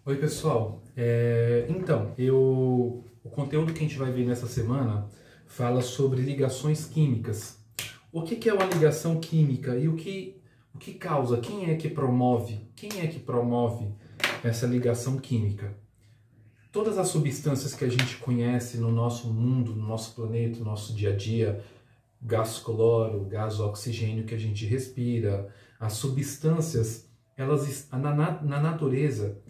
Oi, pessoal. O conteúdo que a gente vai ver nessa semana fala sobre ligações químicas. O que é uma ligação química e o que causa? Quem é que promove essa ligação química? Todas as substâncias que a gente conhece no nosso mundo, no nosso planeta, no nosso dia a dia, gás cloro, gás oxigênio que a gente respira, as substâncias, na natureza,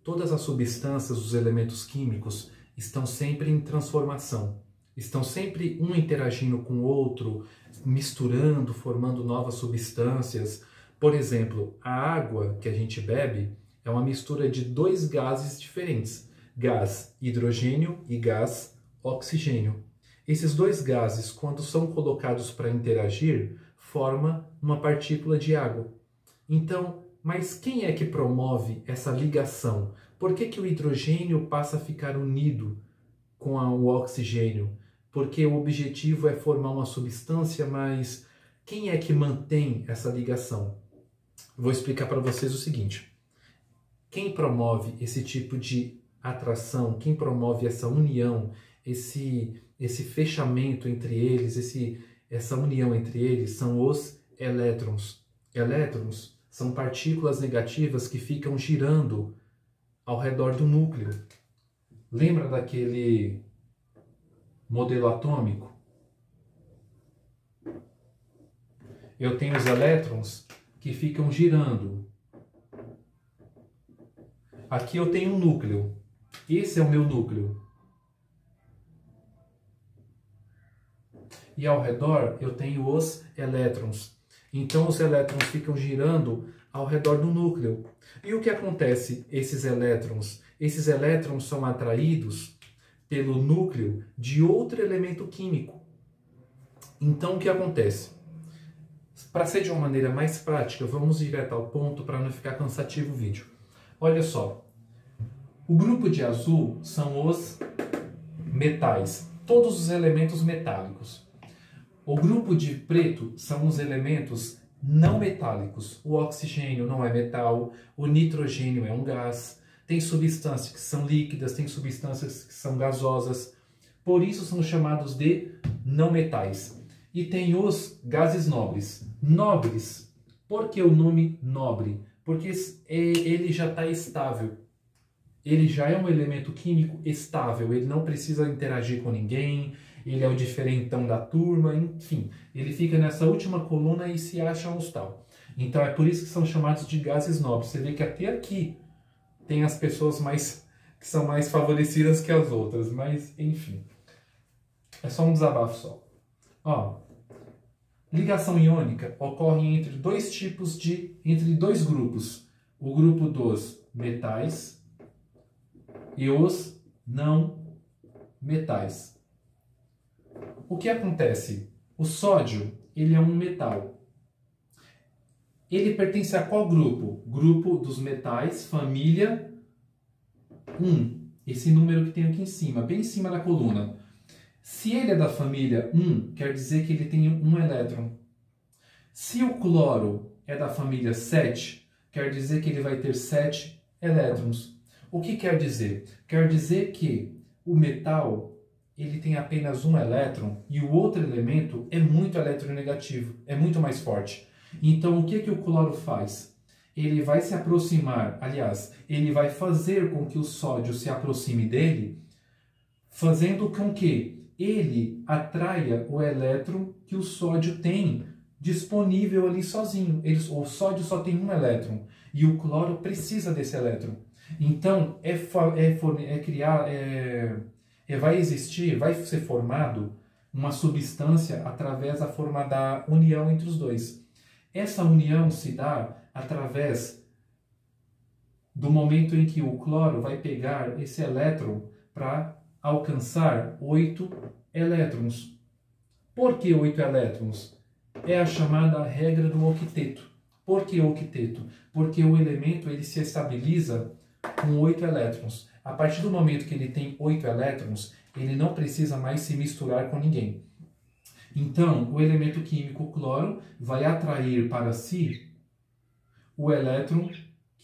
todas as substâncias, os elementos químicos, estão sempre em transformação. Estão sempre um interagindo com o outro, misturando, formando novas substâncias. Por exemplo, a água que a gente bebe é uma mistura de dois gases diferentes, gás hidrogênio e gás oxigênio. Esses dois gases, quando são colocados para interagir, formam uma partícula de água. Então, mas quem é que promove essa ligação? Por que o hidrogênio passa a ficar unido com o oxigênio? Porque o objetivo é formar uma substância, mas quem é que mantém essa ligação? Vou explicar para vocês o seguinte. Quem promove esse tipo de atração, quem promove essa união, esse fechamento entre eles, essa união entre eles, são os elétrons. Elétrons são partículas negativas que ficam girando ao redor do núcleo. Lembra daquele modelo atômico? Eu tenho os elétrons que ficam girando. Aqui eu tenho um núcleo. Esse é o meu núcleo. E ao redor eu tenho os elétrons. Então os elétrons ficam girando ao redor do núcleo. E o que acontece? Esses elétrons são atraídos pelo núcleo de outro elemento químico. Então o que acontece? Para ser de uma maneira mais prática, vamos direto ao ponto para não ficar cansativo o vídeo. Olha só, o grupo de azul são os metais, todos os elementos metálicos. O grupo de preto são os elementos não metálicos. O oxigênio não é metal, o nitrogênio é um gás, tem substâncias que são líquidas, tem substâncias que são gasosas, por isso são chamados de não metais. E tem os gases nobres. Nobres, por que o nome nobre? Porque ele já está estável. Ele já é um elemento químico estável, ele não precisa interagir com ninguém, ele é o diferentão da turma, enfim, ele fica nessa última coluna e se acha um tal. Então é por isso que são chamados de gases nobres. Você vê que até aqui tem as pessoas que são mais favorecidas que as outras, mas enfim, é só um desabafo só. Ó, ligação iônica ocorre entre entre dois grupos, o grupo dos metais e os não metais. O que acontece? O sódio, ele é um metal. Ele pertence a qual grupo? Grupo dos metais, família 1. Esse número que tem aqui em cima, bem em cima da coluna. Se ele é da família 1, quer dizer que ele tem um elétron. Se o cloro é da família 7, quer dizer que ele vai ter 7 elétrons. O que quer dizer? Quer dizer que o metal ele tem apenas um elétron e o outro elemento é muito eletronegativo, é muito mais forte. Então o que o cloro faz? Ele vai se aproximar, aliás, ele vai fazer com que o sódio se aproxime dele, fazendo com que ele atraia o elétron que o sódio tem disponível ali sozinho. O sódio só tem um elétron e o cloro precisa desse elétron. Então, vai ser formado uma substância através da união entre os dois. Essa união se dá através do momento em que o cloro vai pegar esse elétron para alcançar 8 elétrons. Por que 8 elétrons? É a chamada regra do octeto. Por que octeto? Porque o elemento ele se estabiliza com 8 elétrons. A partir do momento que ele tem 8 elétrons, ele não precisa mais se misturar com ninguém. Então, o elemento químico cloro vai atrair para si o elétron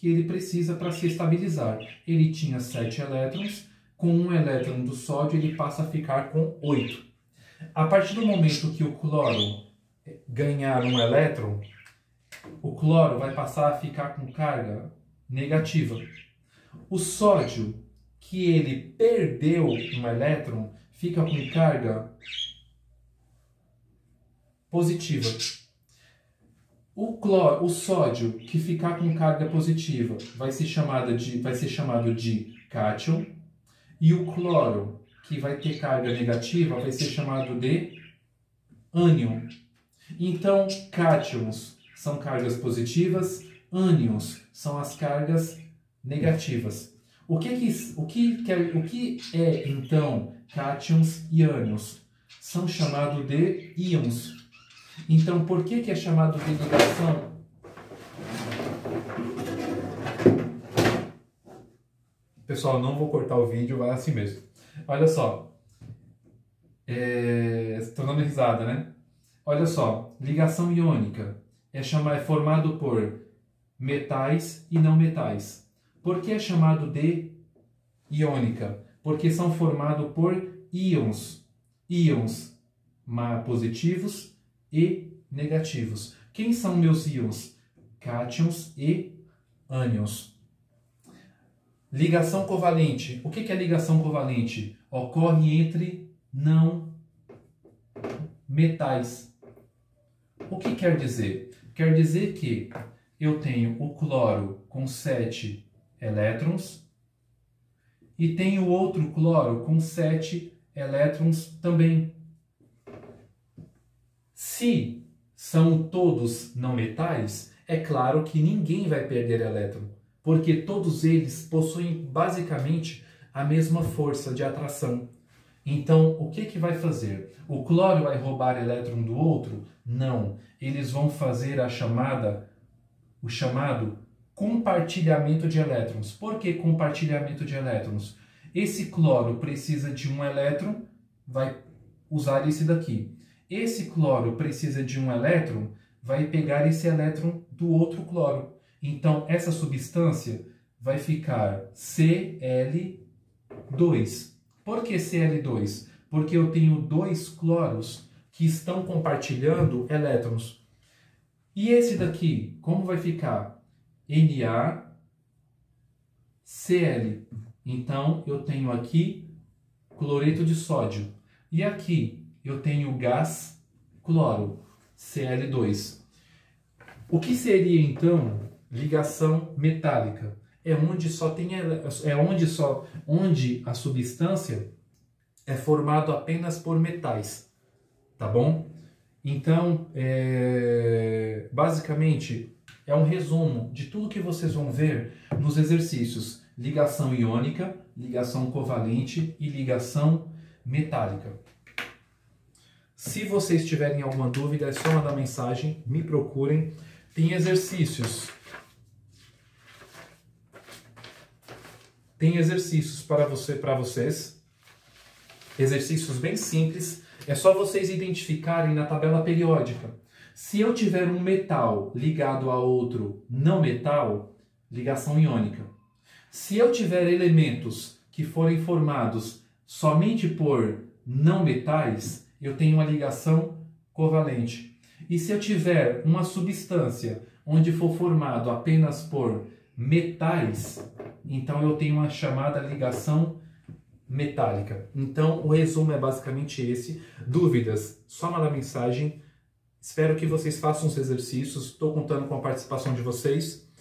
que ele precisa para se estabilizar. Ele tinha 7 elétrons, com um elétron do sódio ele passa a ficar com 8. A partir do momento que o cloro ganhar um elétron, o cloro vai passar a ficar com carga negativa. O sódio, que ele perdeu um elétron, fica com carga positiva. O sódio, que ficar com carga positiva, vai ser chamado de cátion. E o cloro, que vai ter carga negativa, vai ser chamado de ânion. Então, cátions são cargas positivas, ânions são as cargas negativas. O que é, então, cátions e ânions? São chamados de íons. Então, por que é chamado de ligação? Pessoal, não vou cortar o vídeo, vai assim mesmo. Olha só. Estou dando risada, né? Olha só. Ligação iônica é formado por metais e não metais. Por que é chamado de iônica? Porque são formados por íons. Íons positivos e negativos. Quem são meus íons? Cátions e ânions. Ligação covalente. O que é ligação covalente? Ocorre entre não metais. O que quer dizer? Quer dizer que eu tenho o cloro com 7 elétrons e tenho outro cloro com 7 elétrons também. Se são todos não metais, é claro que ninguém vai perder elétron, porque todos eles possuem basicamente a mesma força de atração. Então, o que vai fazer? O cloro vai roubar elétron do outro? Não. Eles vão fazer o chamado compartilhamento de elétrons. Por que compartilhamento de elétrons? Esse cloro precisa de um elétron, vai usar esse daqui. Esse cloro precisa de um elétron, vai pegar esse elétron do outro cloro. Então, essa substância vai ficar Cl2. Por que Cl2? Porque eu tenho 2 cloros que estão compartilhando elétrons. E esse daqui, como vai ficar? NaCl. Então, eu tenho aqui cloreto de sódio. E aqui eu tenho gás cloro, Cl2. O que seria, então, ligação metálica? É onde a substância é formada apenas por metais, tá bom? Então, basicamente, é um resumo de tudo que vocês vão ver nos exercícios: ligação iônica, ligação covalente e ligação metálica. Se vocês tiverem alguma dúvida, é só mandar mensagem, me procurem. Tem exercícios. Tem exercícios para vocês. Exercícios bem simples. É só vocês identificarem na tabela periódica. Se eu tiver um metal ligado a outro não metal, ligação iônica. Se eu tiver elementos que forem formados somente por não metais, eu tenho uma ligação covalente. E se eu tiver uma substância onde for formado apenas por metais, então eu tenho uma chamada ligação metálica. Então o resumo é basicamente esse. Dúvidas? Só mandar mensagem. Espero que vocês façam os exercícios. Estou contando com a participação de vocês.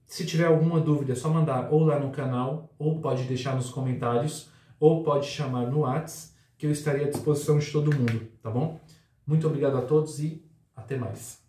Se tiver alguma dúvida, é só mandar ou lá no canal, ou pode deixar nos comentários, ou pode chamar no WhatsApp, que eu estarei à disposição de todo mundo, tá bom? Muito obrigado a todos e até mais.